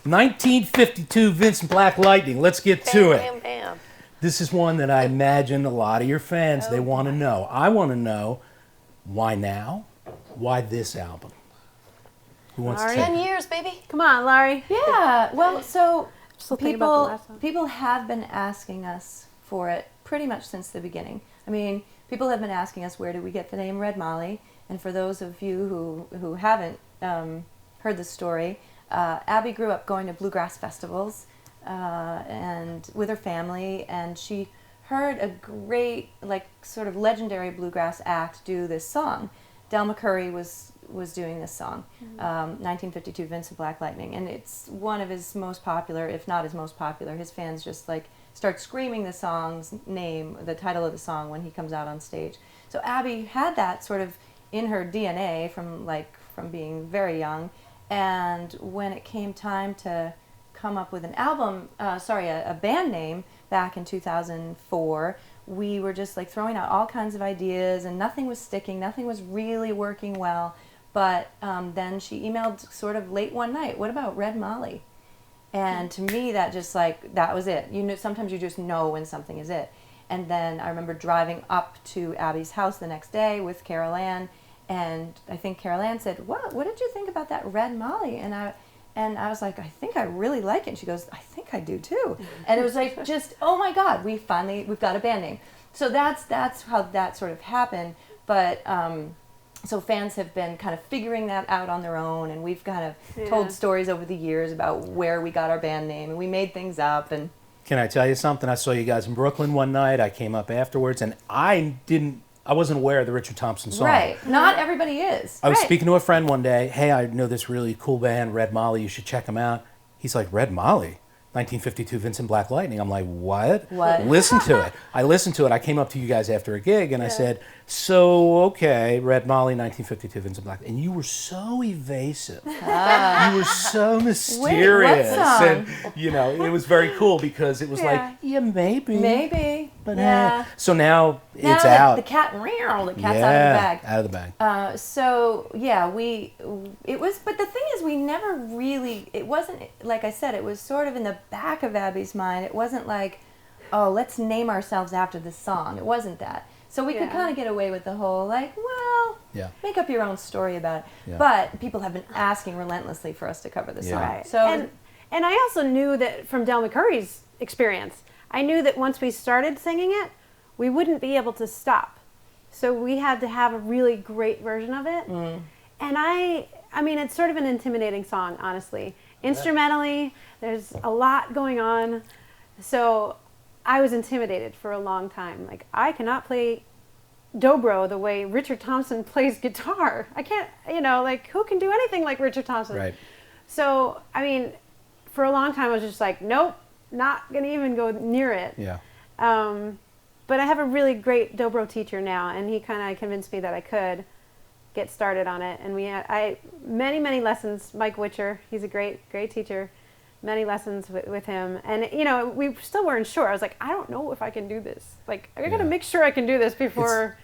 1952 Vincent Black Lightning. Let's get to it. Bam, bam. This is one that I imagine a lot of your fans, they want to know. I want to know, why now? Why this album? Who wants to take 10 it? years, baby. Come on, Laurie. Yeah, well, so Still thinking about the people last one. people have been asking us for it pretty much since the beginning. I mean, people have been asking us, where did we get the name Red Molly? And for those of you who haven't heard the story, Abbie grew up going to bluegrass festivals and with her family, and she heard a great, like, sort of legendary bluegrass act do this song. Del McCoury was doing this song, 1952 Vincent Black Lightning, and it's one of his most popular, if not his most popular. His fans just like start screaming the song's name, the title of the song, when he comes out on stage. So Abbie had that sort of in her DNA from being very young, and when it came time to come up with an album, a band name back in 2004, we were just like throwing out all kinds of ideas, and nothing was sticking, nothing was really working well. But then she emailed sort of late one night, what about Red Molly? And to me, that just like, that was it. You know, sometimes you just know when something is it. And then I remember driving up to Abbie's house the next day with Carol Ann, and I think Carol Ann said, what did you think about that Red Molly? And I was like, I think I really like it. And she goes, I think I do too. And it was like, just, oh my God, we've got a band name. So that's how that sort of happened. But so fans have been kind of figuring that out on their own, and we've kind of told stories over the years about where we got our band name, and we made things up. And Can I tell you something? I saw you guys in Brooklyn one night. I came up afterwards, and I wasn't aware of the Richard Thompson song. right, not everybody is. I was Right. speaking to a friend one day. Hey, I know this really cool band, Red Molly. You should check them out. He's like, Red Molly? 1952 Vincent Black Lightning. I'm like, what? What? Listen to it. I listened to it. I came up to you guys after a gig, and I said, so, okay, Red Molly, 1952 Vincent Black. And you were so evasive. You were so mysterious. song? And, you know, it was very cool because it was like, yeah, maybe. Maybe. But yeah. So now it's Now out. The cat's out of the Yeah, bag. out of the bag. So yeah, it was, but the thing is, we never really, it wasn't, like I said, it was sort of in the back of Abbie's mind. It wasn't like, oh, let's name ourselves after this song. It wasn't that. So we could kind of get away with the whole, like, well, make up your own story about it. Yeah. But people have been asking relentlessly for us to cover the song. Right. So And I also knew that from Del McCoury's experience, I knew that once we started singing it, we wouldn't be able to stop. So we had to have a really great version of it. And I mean, it's sort of an intimidating song, honestly. Instrumentally, there's a lot going on. So I was intimidated for a long time. Like, I cannot play dobro the way Richard Thompson plays guitar. I can't, like, who can do anything like Richard Thompson? Right. So, I mean, for a long time I was just like, nope, not going to even go near it. Yeah. But I have a really great dobro teacher now, and he kind of convinced me that I could get started on it. And we had many lessons. Mike Witcher, he's a great teacher. Many lessons with him, and we still weren't sure. I was like, I don't know if I can do this. Like, I got to make sure I can do this before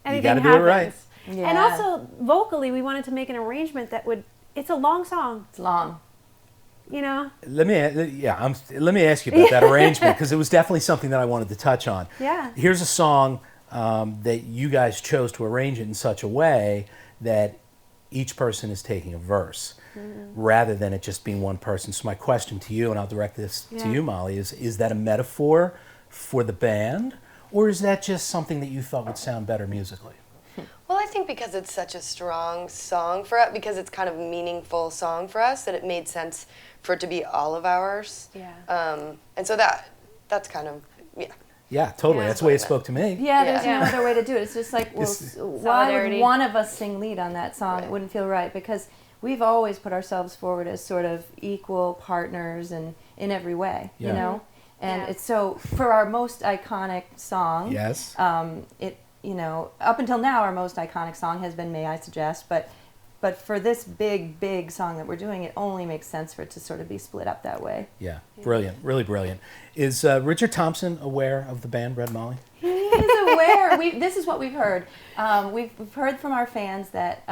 anything happens. You got to do it right. Yeah. And also vocally, we wanted to make an arrangement that would. It's a long song. it's long. Let me ask you about that arrangement, because it was definitely something that I wanted to touch on. Yeah. Here's a song that you guys chose to arrange it in such a way that each person is taking a verse, rather than it just being one person. So my question to you, and I'll direct this to you, Molly, is that a metaphor for the band, or is that just something that you thought would sound better musically? Well, I think because it's such a strong song for us, because it's kind of a meaningful song for us, that it made sense for it to be all of ours. Yeah. And so that's kind of, Yeah, totally. Yeah. That's the way it spoke to me. Yeah, there's no other way to do it. It's just like, well, why would Solidarity. one of us sing lead on that song? Right. It wouldn't feel right, because we've always put ourselves forward as sort of equal partners and in every way, Yeah. you know? And Yeah. it's so, for our most iconic song, Yes. up until now, our most iconic song has been May I Suggest, but for this big song that we're doing, it only makes sense for it to sort of be split up that way. Yeah, brilliant, really brilliant. Is Richard Thompson aware of the band Red Molly? He is aware. This is what we've heard. We've heard from our fans that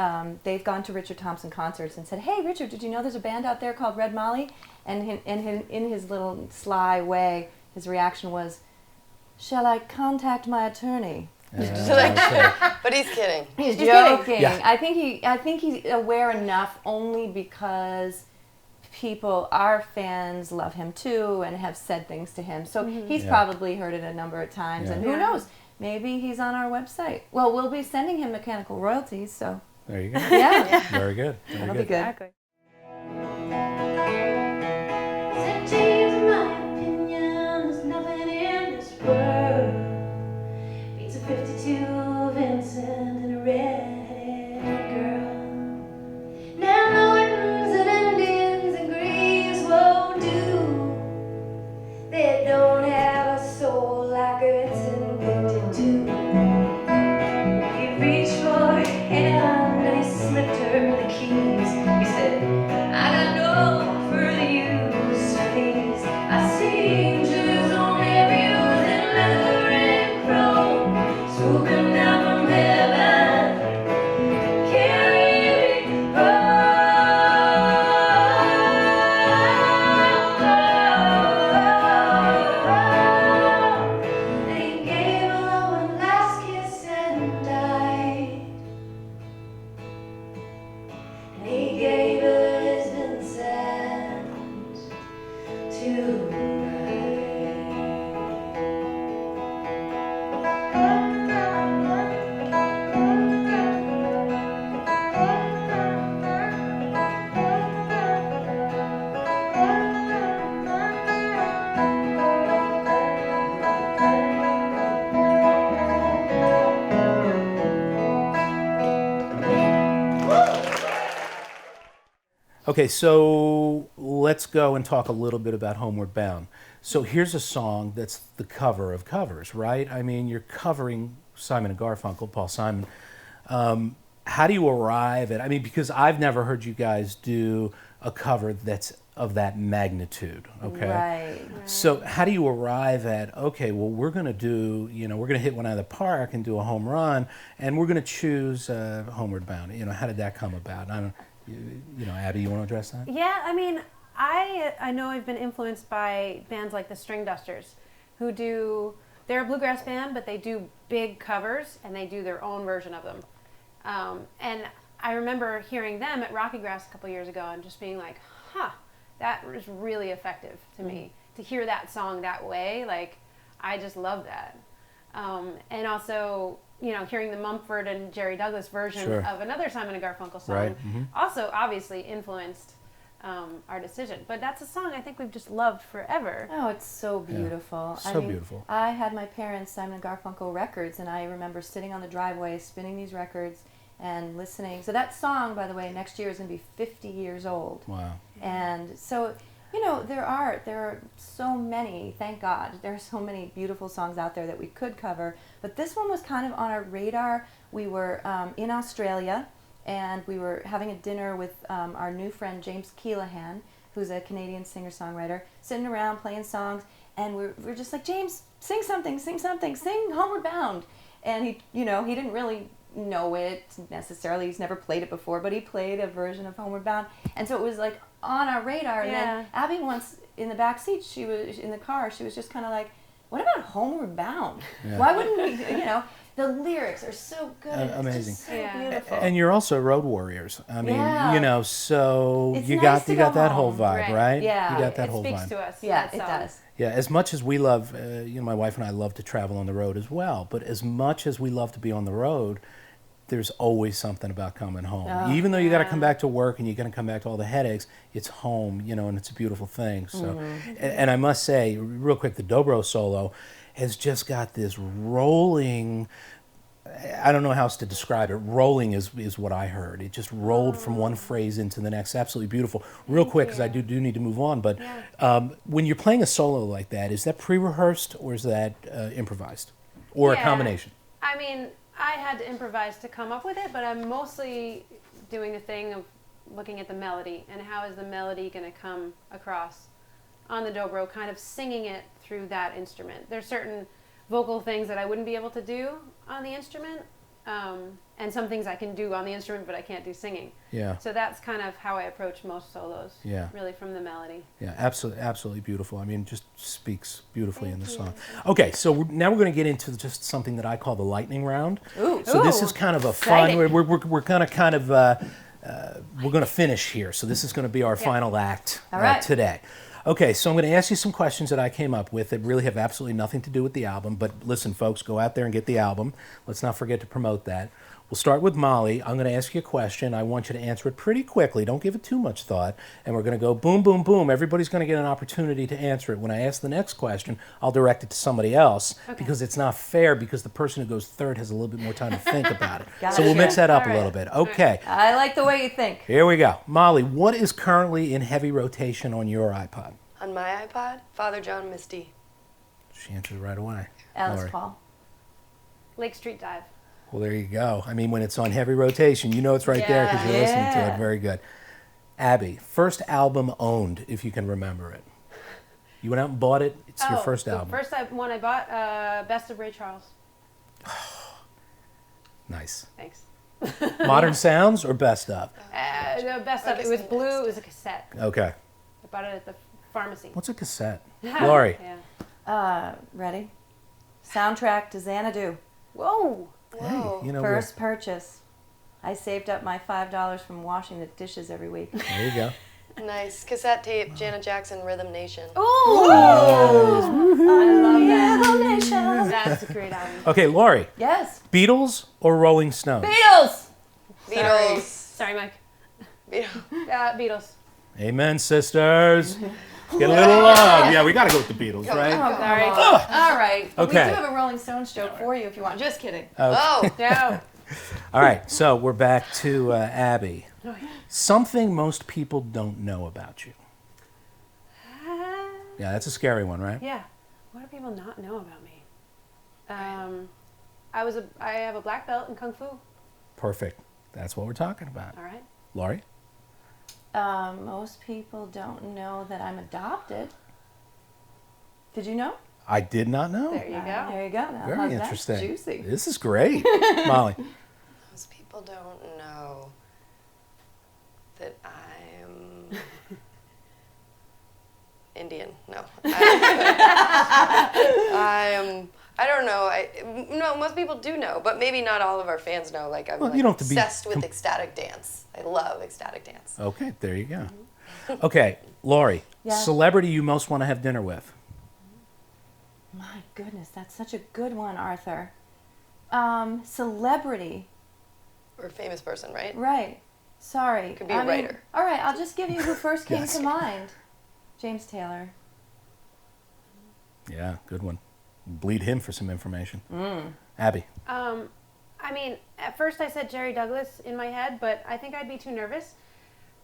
they've gone to Richard Thompson concerts and said, "Hey, Richard, did you know there's a band out there called Red Molly?" And in his little sly way, his reaction was, "Shall I contact my attorney?" But he's kidding. He's joking. Yeah. I think he's aware enough only because our fans love him too and have said things to him. So he's probably heard it a number of times. And who knows? Maybe he's on our website. Well, we'll be sending him mechanical royalties, so. There you go. Yeah. Very good. Very That'll good. be good. Exactly. In my opinion, there's nothing in this world beats a 52 Vincent and a red-headed girl. Now Nortons and Indians and Greens won't do. They don't have a soul like Vincent did to. He reached for her hand and he slipped her the keys. He said, "I got no further use for these. I see angels on every rose and leather and chrome, swooping down from heaven, carrying me home." And he gave her one last kiss and died. And he gave her his Vincent tonight. Okay, so let's go and talk a little bit about Homeward Bound. So here's a song that's the cover of covers, right? I mean, you're covering Simon and Garfunkel, Paul Simon. How do you arrive at, I mean, because I've never heard you guys do a cover that's of that magnitude, okay? Right. So how do you arrive at, okay, well, we're going to do, we're going to hit one out of the park and do a home run, and we're going to choose Homeward Bound. How did that come about? I don't. Abbie, you want to address that? Yeah, I mean, I know I've been influenced by bands like the String Dusters, who they're a bluegrass band, but they do big covers, and they do their own version of them. And I remember hearing them at Rocky Grass a couple years ago and just being like, that was really effective to me. To hear that song that way, like, I just love that. And also, hearing the Mumford and Jerry Douglas version of another Simon & Garfunkel song also obviously influenced our decision. But that's a song I think we've just loved forever. Oh, it's so beautiful. Yeah. Beautiful. I had my parents' Simon & Garfunkel records, and I remember sitting on the driveway spinning these records and listening. So that song, by the way, next year is going to be 50 years old. Wow. And so, there are so many, thank God, there are so many beautiful songs out there that we could cover. But this one was kind of on our radar. We were in Australia, and we were having a dinner with our new friend James Keelahan, who's a Canadian singer-songwriter, sitting around playing songs, and we're just like, James, sing something, sing Homeward Bound. And he didn't really know it necessarily. He's never played it before, but he played a version of Homeward Bound. And so it was like on our radar. And then Abbie once in the back seat, she was in the car, she was just kind of like, what about Homeward Bound? Yeah. Why wouldn't we, the lyrics are so good. Amazing. It's just so beautiful. And you're also road warriors. I mean, so it's you nice got that whole vibe, right? Yeah. You got that whole vibe. It speaks to us. Yeah, it does. Yeah, as much as we love, my wife and I love to travel on the road as well, but as much as we love to be on the road, there's always something about coming home. Oh, even though you got to come back to work and you're going to come back to all the headaches, it's home, and it's a beautiful thing. So, and I must say, real quick, the dobro solo has just got this rolling. I don't know how else to describe it. Rolling is what I heard. It just rolled from one phrase into the next. Absolutely beautiful. Real quick, because I do need to move on. But when you're playing a solo like that, is that pre-rehearsed or is that improvised, or a combination? I mean, I had to improvise to come up with it, but I'm mostly doing the thing of looking at the melody and how is the melody going to come across on the dobro, kind of singing it through that instrument. There's certain vocal things that I wouldn't be able to do on the instrument, and some things I can do on the instrument but I can't do singing. Yeah. So that's kind of how I approach most solos. Yeah. Really from the melody. Yeah, absolutely beautiful. I mean, just speaks beautifully in the song. Okay, so now we're going to get into just something that I call the lightning round. Ooh. So this Ooh. is kind of a Exciting. fun. We're going to we're going to finish here. So this is going to be our final act All right. today. Okay, so I'm going to ask you some questions that I came up with that really have absolutely nothing to do with the album. But listen, folks, go out there and get the album. Let's not forget to promote that. We'll start with Molly. I'm going to ask you a question. I want you to answer it pretty quickly. Don't give it too much thought. And we're going to go boom, boom, boom. Everybody's going to get an opportunity to answer it. When I ask the next question, I'll direct it to somebody else because it's not fair because the person who goes third has a little bit more time to think about it. So we'll mix that up a little bit. Okay. I like the way you think. Here we go. Molly, what is currently in heavy rotation on your iPod? On my iPod, Father John Misty. She answers right away. Alice Laurie. Paul. Lake Street Dive. Well, there you go. I mean, when it's on heavy rotation, you know it's right there because you're listening to it. Very good. Abby, first album owned, if you can remember it. You went out and bought it. It's your first the album. First one I bought, Best of Ray Charles. Nice. Thanks. Modern Sounds or Best of? The Best of. It was blue. It was a cassette. Okay. I bought it at the pharmacy. What's a cassette? Laurie. Yeah. Ready? Soundtrack to Xanadu. Whoa. Whoa. Hey, you know, First purchase. I saved up my $5 from washing the dishes every week. there you go. Nice. Cassette tape, Janet Jackson, Rhythm Nation. Ooh. I love that. That's a great album. Okay, Laurie. Yes. Beatles or Rolling Stones? Beatles. Beatles. Sorry, Mike. Beatles. Beatles. Amen, sisters. Get a little love. Yeah, we got to go with the Beatles, right? Sorry. All right. Okay. We do have a Rolling Stones joke for you if you want. Just kidding. Oh. No. All right, so we're back to Abby. Something most people don't know about you. Yeah, that's a scary one, right? Yeah. What do people not know about me? I have a black belt in Kung Fu. Perfect. That's what we're talking about. All right. Laurie? Most people don't know that I'm adopted. Did you know? I did not know. There you go. There you go. Now, Very how's that? interesting. Juicy. This is great. Molly? Most people don't know that I'm Indian. No. I don't know. No, most people do know, but maybe not all of our fans know. Like I'm Well, you don't have to be obsessed with ecstatic dance. I love ecstatic dance. Okay, there you go. Okay, Laurie, Yeah. celebrity you most want to have dinner with? My goodness, that's such a good one, Arthur. Celebrity. Or a famous person, right? Right. Sorry. Could be a writer. All right, I'll just give you who first came Yes. to mind. James Taylor. Yeah, good one. Bleed him for some information. Abby? I mean, at first I said Jerry Douglas in my head, but I think I'd be too nervous.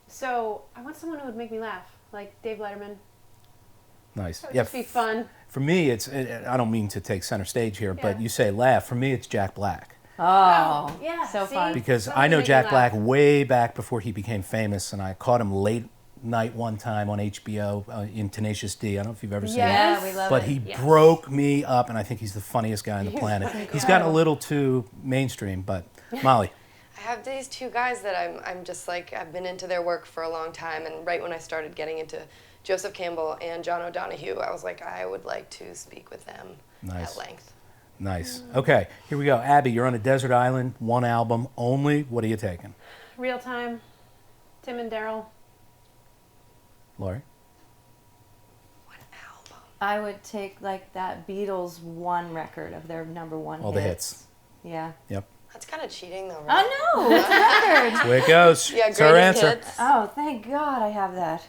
So I want someone who would make me laugh, like Dave Letterman. Nice. That would just be fun. For me, it's, I don't mean to take center stage here, but Yeah. you say laugh. For me, it's Jack Black. Oh, Yeah, so see? fun. Because Someone I know make me Jack laugh. Black way back before he became famous, and I caught him late night one time on HBO in Tenacious D. I don't know if you've ever seen it. Yes. Yeah, we love But it. he Yes. broke me up, and I think he's the funniest guy on the planet. He's gotten a little too mainstream, but Molly. I have these two guys that I'm just like, I've been into their work for a long time, and right when I started getting into Joseph Campbell and John O'Donohue, I was like, I would like to speak with them Nice. at length. Nice. Okay, here we go. Abby, you're on a desert island, one album only. What are you taking? Real Time, Tim and Daryl. Laurie? What album? I would take like that Beatles one record of their number one All the hits. Yeah. Yep. That's kind of cheating though, right? Oh no, it's a record. That's the way it goes. Yeah, It's our greatest answer. hits. Oh, thank God I have that.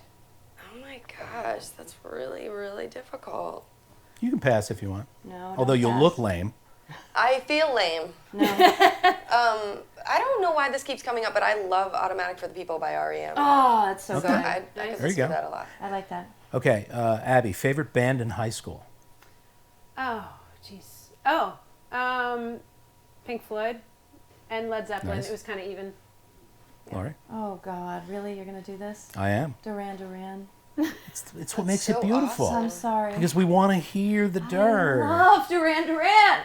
Oh my gosh, that's really, really difficult. You can pass if you want. No. Although don't you'll pass. look lame. I feel lame. No. I don't know why this keeps coming up, but I love Automatic for the People by R.E.M. Oh, that's so So good. I Nice. could There you listen to go. that a lot. I like that. Okay, Abby, favorite band in high school? Oh, jeez. Oh, Pink Floyd and Led Zeppelin. Nice. It was kind of even. Laurie? Oh God, really? You're gonna do this? I am. Duran Duran. It's what makes so it beautiful. awesome. I'm sorry. Because we want to hear the dirt. I love Duran Duran.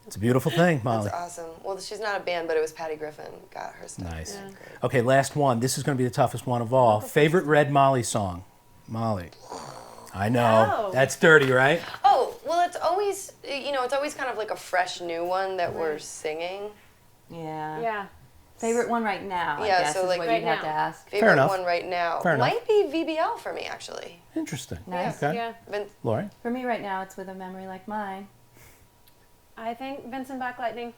It's a beautiful thing, Molly. That's awesome. Well, she's not a band, but it was Patty Griffin got her stuff. Nice. Yeah. Great. Okay, last one. This is going to be the toughest one of all. Favorite Red Molly song? Molly. I know. Oh. That's dirty, right? Oh, well, it's always, it's always kind of like a fresh new one that we're singing. Yeah. Yeah. Favorite one right now, I Yeah, guess, so, is like, what right you'd have to now. ask. Favorite enough. one right now Fair enough. might be VBL for me, actually. Interesting. Nice. Okay. Yeah. Laurie? For me right now, it's With a Memory Like Mine. I think Vincent Black Lightning.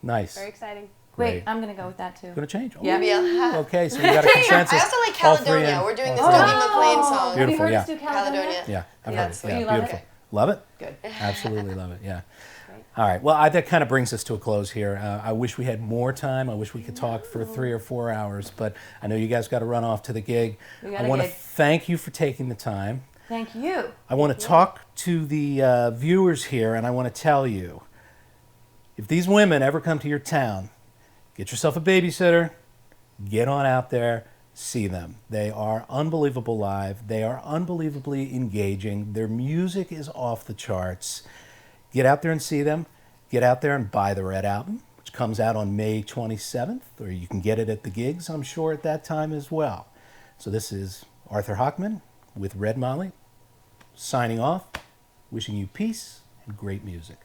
Nice. Very exciting. Great. Wait, I'm going to go with that too. Going to change? Yeah. VBL. Okay, so we got a consensus. I also like All three Caledonia. in. We're doing All this three in. Dougie McLean song. Have you Beautiful, heard yeah. us do Caledonia? Caledonia. Yeah, I've Yeah, heard it's it. sweet. Yeah, You love beautiful. it? Love it? Good. Absolutely love it, yeah. All right, well, that kind of brings us to a close here. I wish we had more time. I wish we could talk for 3 or 4 hours, but I know you guys got to run off to the gig. We got I a want to gig. thank you for taking the time. Thank you. I want to talk to the viewers here, and I want to tell you, if these women ever come to your town, get yourself a babysitter, get on out there, see them. They are unbelievable live. They are unbelievably engaging. Their music is off the charts. Get out there and see them. Get out there and buy the Red Album, which comes out on May 27th, or you can get it at the gigs, I'm sure, at that time as well. So this is Arthur Hochman with Red Molly, signing off, wishing you peace and great music.